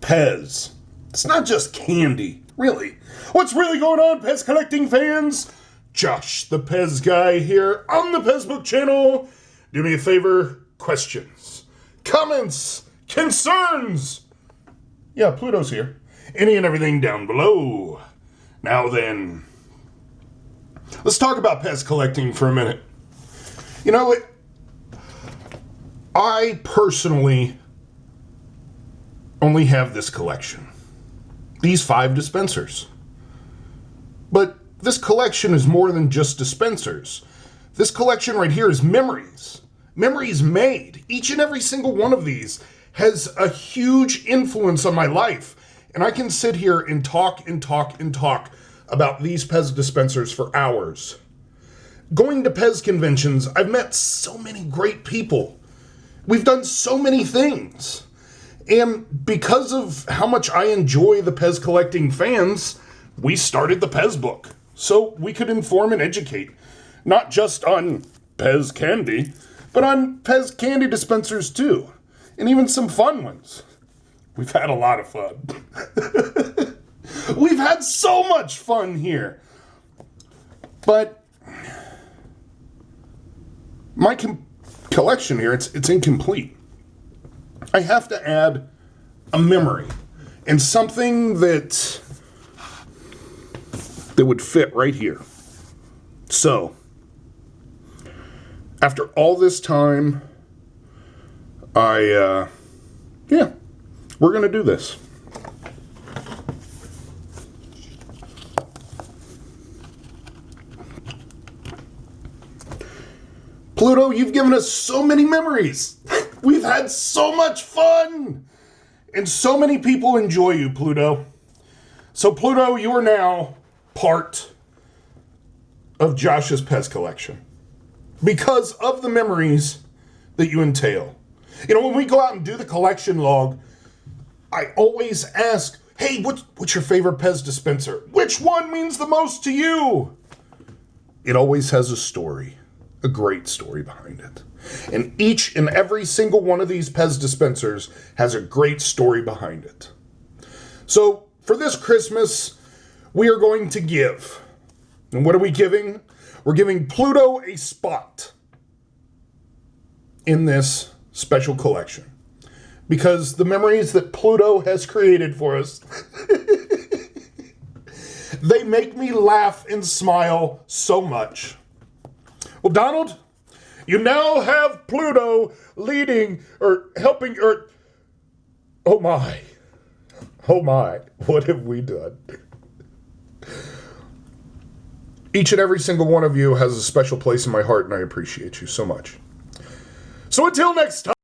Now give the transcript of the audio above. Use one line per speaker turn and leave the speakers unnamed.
PEZ. It's not just candy, really. What's really going on, PEZ Collecting Fans? Josh, the PEZ guy here on the PEZ Book channel. Do me a favor, questions, comments, concerns. Yeah, Pluto's here. Any and everything down below. Now then, let's talk about PEZ collecting for a minute. You know, I personally only have this collection. These 5 dispensers. But this collection is more than just dispensers. This collection right here is memories. Memories made. Each and every single one of these has a huge influence on my life. And I can sit here and talk about these PEZ dispensers for hours. Going to PEZ conventions, I've met so many great people. We've done so many things. And because of how much I enjoy the PEZ Collecting Fans, we started the PEZ book so we could inform and educate, not just on PEZ candy, but on PEZ candy dispensers too, and even some fun ones. We've had a lot of fun. We've had so much fun here. But my collection here, it's incomplete. I have to add a memory and something that would fit right here. So, after all this time, we're going to do this. Pluto, you've given us so many memories. We've had so much fun. And so many people enjoy you, Pluto. So, Pluto, you are now part of Josh's PEZ collection because of the memories that you entail. You know, when we go out and do the collection log, I always ask, hey, what's your favorite PEZ dispenser? Which one means the most to you? It always has a story, a great story behind it. And each and every single one of these PEZ dispensers has a great story behind it. So for this Christmas, we are going to give. And what are we giving? We're giving Pluto a spot in this special collection. Because the memories that Pluto has created for us, they make me laugh and smile so much. Well, Donald, you now have Pluto leading or helping oh my, what have we done? Each and every single one of you has a special place in my heart, and I appreciate you so much. So until next time.